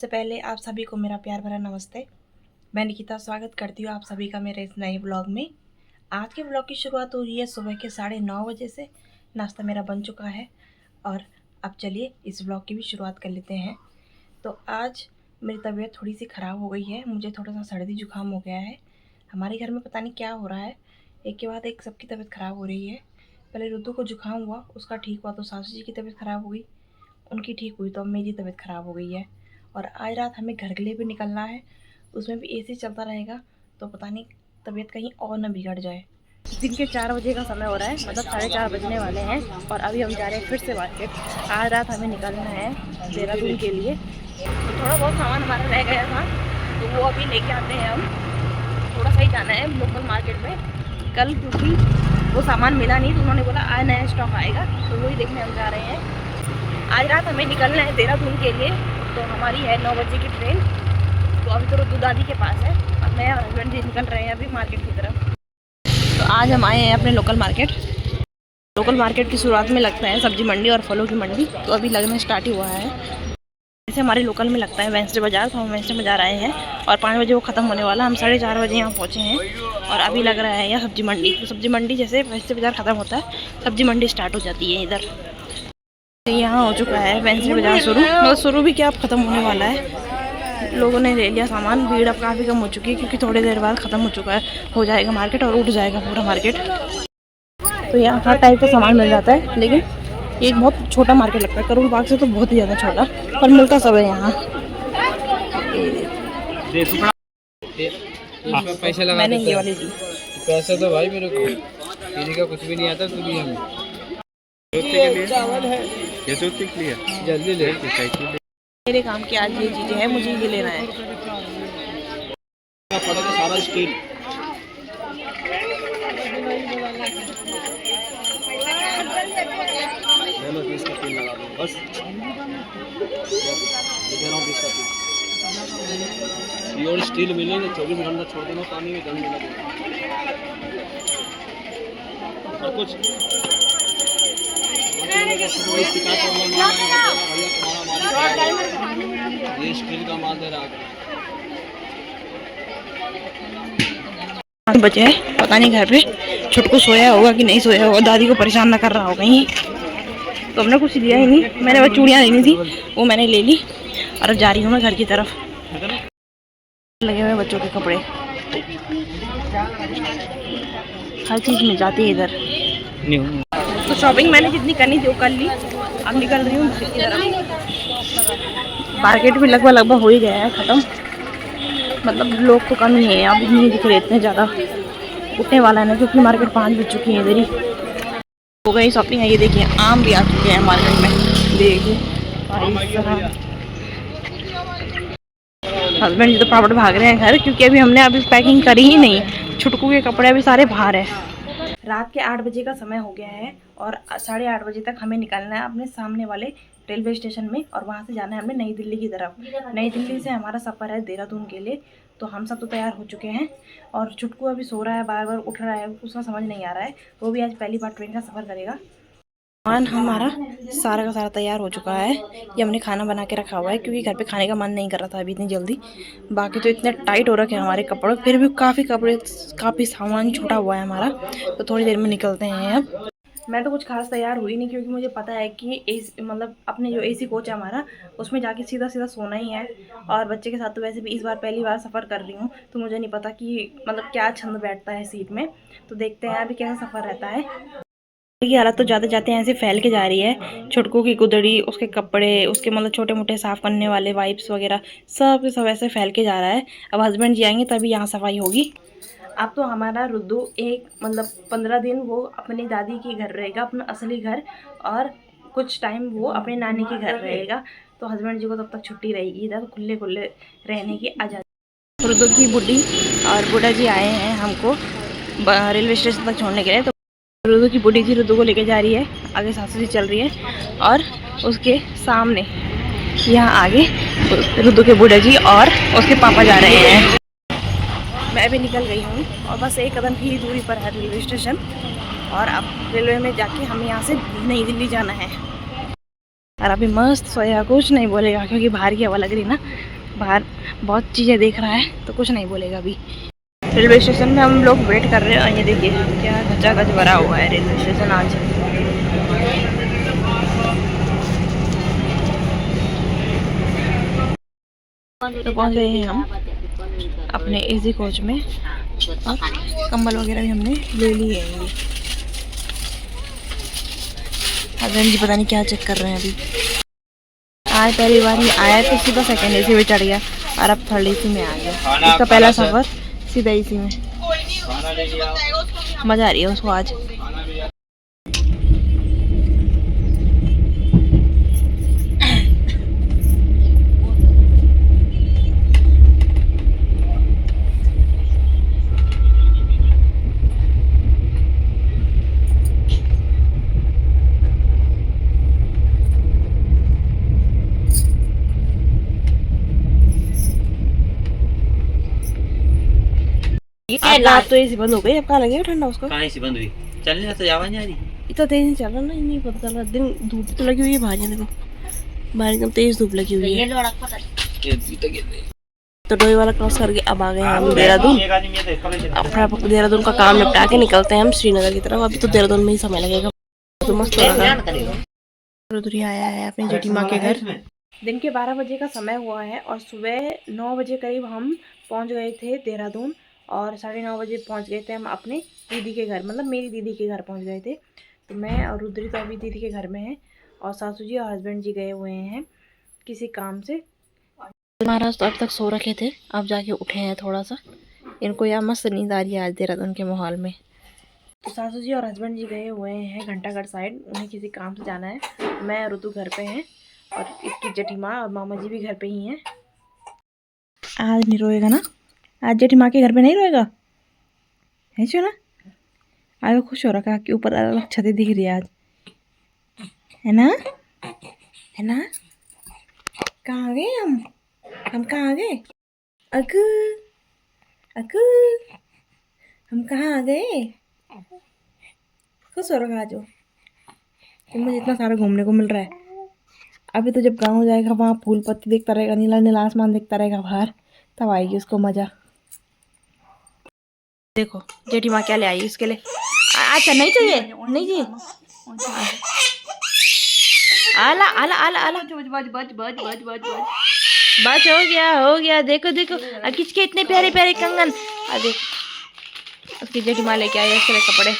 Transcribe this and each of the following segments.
सबसे पहले आप सभी को मेरा प्यार भरा नमस्ते। मैं निकिता स्वागत करती हूँ आप सभी का मेरे इस नए ब्लॉग में। आज के ब्लॉग की शुरुआत हो रही है सुबह के 9:30 बजे से। नाश्ता मेरा बन चुका है और अब चलिए इस ब्लॉग की भी शुरुआत कर लेते हैं। तो आज मेरी तबीयत थोड़ी सी ख़राब हो गई है, मुझे थोड़ा सा सर्दी जुकाम हो गया है। हमारे घर में पता नहीं क्या हो रहा है, एक के बाद एक सबकी तबीयत ख़राब हो रही है। पहले रुद्दू को जुकाम हुआ, उसका ठीक हुआ तो सासू जी की तबीयत ख़राब हो गई, उनकी ठीक हुई तो अब मेरी तबीयत ख़राब हो गई है। और आज रात हमें घर के लिए भी निकलना है, उसमें भी एसी चलता रहेगा तो पता नहीं तबीयत कहीं और न बिगड़ जाए। दिन के 4 बजे का समय हो रहा है, मतलब 4:30 बजने वाले हैं और अभी हम जा रहे हैं फिर से मार्केट। आज रात हमें निकलना है देहरादून के लिए। तो थोड़ा बहुत सामान हमारा रह गया था तो वो अभी लेके आते हैं हम। थोड़ा सा ही जाना है लोकल मार्केट में कल, क्योंकि वो सामान मिला नहीं तो उन्होंने बोला आज नया स्टॉक आएगा तो वही देखने हम जा रहे हैं। आज रात हमें निकलना है देहरादून के लिए, तो हमारी है 9 बजे की ट्रेन। तो अभी तो रुद्दू दादी के पास है और मैं और हस्बैंड जी निकल रहे हैं अभी मार्केट की तरफ। तो आज हम आए हैं अपने लोकल मार्केट। लोकल मार्केट की शुरुआत में लगता है सब्जी मंडी और फलों की मंडी, तो अभी लगना स्टार्ट ही हुआ है। जैसे हमारे लोकल में लगता है वेंसडे बाज़ार, तो हम वेंसडे बाज़ार आए हैं और 5 बजे वो ख़त्म होने वाला। हम 4:30 बजे यहाँ पहुँचे हैं और अभी लग रहा है यहाँ सब्जी मंडी। तो सब्जी मंडी जैसे वेंसडे बाज़ार ख़त्म होता है सब्जी मंडी स्टार्ट हो जाती है इधर। यहाँ हो चुका है वेंसडे बाज़ार शुरू, मतलब शुरू भी क्या अब ख़त्म होने वाला है। लोगों ने ले लिया सामान, भीड़ अब काफ़ी कम हो चुकी है क्योंकि थोड़ी देर बाद ख़त्म हो चुका है, हो जाएगा मार्केट और उठ जाएगा पूरा मार्केट। तो यहाँ हर टाइप का सामान मिल जाता है, लेकिन एक बहुत छोटा मार्केट लगता है, करोल बाग से तो बहुत ही ज़्यादा छोटा, पर मिलता सब है यहाँ। पैसे लगा मैंने ये वाली ली। पैसे तो भाई मेरे को किसी का कुछ भी नहीं आता, तू भी हमें चावल है जल्दी ले मेरे काम की आज ये चीज़ें हैं, मुझे ये लेना है। सारा स्टील बस प्योर स्टील मिलेंगे, 24 घंटा छोड़ देना पानी में, दम मिला और कुछ ये स्टील का माल दे रहा है। बचे हैं पता नहीं घर पे छुटकू सोया होगा कि नहीं सोया होगा, दादी को परेशान ना कर रहा होगा कहीं। तो हमने कुछ लिया ही नहीं, मैंने वो चूड़ियाँ लेनी थी वो मैंने ले ली और अब जा रही हूँ मैं घर की तरफ। लगे हुए बच्चों के कपड़े, हर चीज़ मिल जाती है इधर। तो शॉपिंग मैंने जितनी करनी थी वो कर ली, अब निकल रही हूँ घर की तरफ। मार्केट भी लगभग हो ही गया है ख़त्म, मतलब लोग तो कम ही हैं, अब नहीं दिख रहे इतने ज़्यादा। उठने वाला है ना क्योंकि मार्केट 5 बज चुकी है इधर ही। हो गई शॉपिंग है, ये देखिए आम भी आ चुके हैं मार्केट में, देखिए हस्बैंड जी तो पापड़ भाग रहे हैं घर, क्योंकि अभी पैकिंग करी ही नहीं। छुटकू के कपड़े अभी सारे बाहर हैं। रात के 8 बजे का समय हो गया है और 8:30 बजे तक हमें निकलना है अपने सामने वाले रेलवे स्टेशन में और वहाँ से जाना है हमें नई दिल्ली की तरफ। नई दिल्ली से हमारा सफ़र है देहरादून के लिए। तो हम सब तो तैयार हो चुके हैं और छुटकू अभी सो रहा है, बार बार उठ रहा है, उसका समझ नहीं आ रहा है, वो भी आज पहली बार ट्रेन का सफ़र करेगा। सामान हमारा सारा का सारा तैयार हो चुका है, ये हमने खाना बना के रखा हुआ है क्योंकि घर पे खाने का मन नहीं कर रहा था अभी इतनी जल्दी। बाकी तो इतने टाइट हो रखे हैं हमारे कपड़े, फिर भी काफ़ी सामान छूटा हुआ है हमारा, तो थोड़ी देर में निकलते हैं अब। मैं तो कुछ खास तैयार हुई नहीं क्योंकि मुझे पता है कि एसी, मतलब अपने जो एसी कोच है हमारा, उसमें जाके सीधा सीधा सोना ही है। और बच्चे के साथ तो वैसे भी इस बार पहली बार सफ़र कर रही हूँ तो मुझे नहीं पता कि मतलब क्या छंद बैठता है सीट में। तो देखते हैं अभी कैसा सफ़र रहता है। की हालत तो जाते जाते ऐसे फैल के जा रही है, छुटकू की गुदड़ी, उसके कपड़े, उसके मतलब छोटे मोटे साफ़ करने वाले वाइप्स वगैरह सब ऐसे फैल के जा रहा है। अब हस्बैंड जी आएंगे तभी यहाँ सफाई होगी। अब तो हमारा रुद्दू एक मतलब 15 दिन वो अपनी दादी के घर रहेगा, अपना असली घर, और कुछ टाइम वो अपने नानी के घर रहेगा। तो हस्बैंड जी को तब तक छुट्टी रहेगी इधर खुले खुले रहने की आज़ादी। रुद्दू की बुढ़ी और बूढ़ा जी आए हैं हमको रेलवे स्टेशन तक छोड़ने के लिए। तो रुद्दू की बुढ़ी जी रुद्दू को लेके जा रही है, आगे सासू जी चल रही है और उसके सामने यहाँ आगे रुद्दू के बूढ़ा जी और उसके पापा जा रहे हैं। मैं भी निकल गई हूँ और बस एक कदम की दूरी पर है रेलवे स्टेशन और अब रेलवे में जाके हमें यहाँ से नई दिल्ली जाना है। और अभी मस्त सोया, कुछ नहीं बोलेगा क्योंकि बाहर की हवा लग रही ना, बाहर बहुत चीज़ें देख रहा है तो कुछ नहीं बोलेगा अभी। रेलवे स्टेशन में हम लोग वेट कर रहे हैं और ये देखिए क्या खचाखच भरा हुआ है रेलवे स्टेशन आज। तो पहुँच गए हैं हम अपने एसी कोच में और कंबल वगैरह भी हमने ले लिए हैं। हस्बैंड जी पता नहीं क्या चेक कर रहे हैं अभी। आज पहली बार ही आया तो सीधा सेकंड एसी में चढ़ गया और अब थर्ड एसी में आ गया। इसका पहला सफ़र सीधा एसी में। मज़ा आ रही है उसको आज। रात तो एसी बंद हो गई, अब कहाँ लगेगा ठंडा उसको। कहाँ एसी बंद हुई? चलने तो आवाज नहीं आ रही। इतना तेज नहीं चल रहा ना, नहीं पता चल रहा। दिन धूप तो लगी हुई है बाहर, देखो बाहर एकदम तेज धूप लगी हुई है। तो डोई वाला क्रॉस करके अब आ गए हम देहरादून। अब देहरादून का काम निपटा के निकलते हैं हम श्रीनगर की तरफ। अभी तो देहरादून में ही समय लगेगा। तो मस्त हो रहा है। आया है अपनी जेठी माँ के घर। दिन के 12 बजे का समय हुआ है और सुबह 9 बजे करीब हम पहुँच गए थे देहरादून और 9:30 बजे पहुँच गए थे हम अपने दीदी के घर, मतलब मेरी दीदी के घर पहुँच गए थे। तो मैं और रुद्री तो अभी दीदी के घर में हैं और सासू जी और हस्बैंड जी गए हुए हैं किसी काम से। महाराज तो अब तक सो रखे थे, अब जाके उठे हैं थोड़ा सा। इनको यहाँ मस्त नींद आ रही है आज देहरादून के माहौल में। तो सासू जी और हस्बैंड जी गए हुए हैं घंटाघर साइड, उन्हें किसी काम से जाना है। मैं और ऋतु घर पे हैं और इसकी जेठी माँ और मामा जी भी घर पे ही हैं। आज नहीं रोएगा ना? आज जेठी माँ के घर पे नहीं रोएगा है चो ना? आज खुश हो रखा कि ऊपर अलग छतें दिख रही है आज, है ना? है ना? कहाँ आ गए हम कहाँ आ गए? अगू अगू हम कहाँ आ गए? खुश हो रखा आज कि मुझे इतना सारा घूमने को मिल रहा है। अभी तो जब गाँव जाएगा वहाँ फूल पत्ती देखता रहेगा, नीला नीला आसमान देखता रहेगा बाहर, तब आएगी उसको मज़ा। देखो जेठी माँ क्या ले आई उसके लिए। अच्छा नहीं चाहिए, नहीं चाहिए। आला आला आला आला बस हो गया। देखो देखो किसके इतने प्यारे प्यारे कंगन। देख उसकी जेठी माँ लेके आई उसके लिए कपड़े।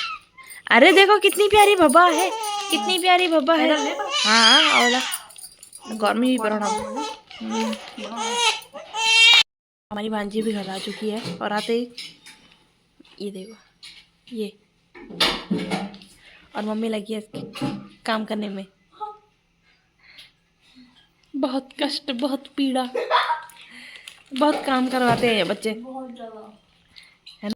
अरे देखो कितनी प्यारी भब्बा है, कितनी प्यारी भब्बा है। हाँ औला गर्मी भी पड़ना। हमारी भांजी भी घर आ चुकी है और आते ही ये देखो ये, और मम्मी लगी है काम करने में। बहुत कष्ट, बहुत पीड़ा, बहुत काम करवाते हैं बच्चे, है ना?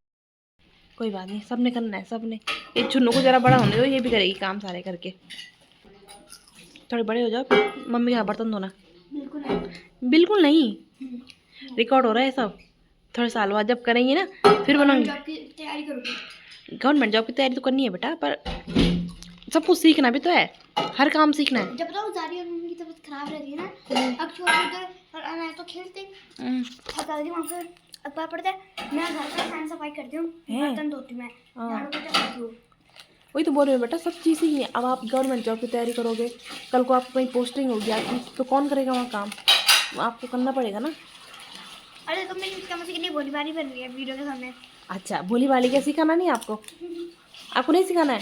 कोई बात नहीं, सबने करना है सबने। ये चुन्नू को जरा बड़ा होने दो, ये भी करेगी काम सारे करके। थोड़े बड़े हो जाओ फिर मम्मी का बर्तन धोना। बिल्कुल नहीं, रिकॉर्ड हो रहा है सब। थोड़े साल बाद जब करेंगी ना फिर बनाऊंगी। गवर्नमेंट जॉब की तैयारी तो करनी है बेटा, पर सब कुछ सीखना भी तो है, हर काम सीखना है। जब तक जारी और मम्मी की तबीयत खराब रहती है ना, अब छोड़ उधर और मैं तो खेलते थका दी, वहां पे अखबार पढ़ते मैं घर का साफ सफाई करती हूँ, बर्तन धोती मैं, झाड़ू पोछा करती हूँ। वही तो बोल रहे हो बेटा, सब चीज़ ही है। अब आप गवर्नमेंट जॉब की तैयारी करोगे, कल को आपको कहीं पोस्टिंग होगी आपकी, तो कौन करेगा वहाँ काम? आपको करना पड़ेगा ना। अरे तो मेरी समझ के लिए भोली भाली बन रही है वीडियो के सामने। अच्छा भोली भाली क्या सिखाना नहीं आपको? आपको नहीं सिखाना है?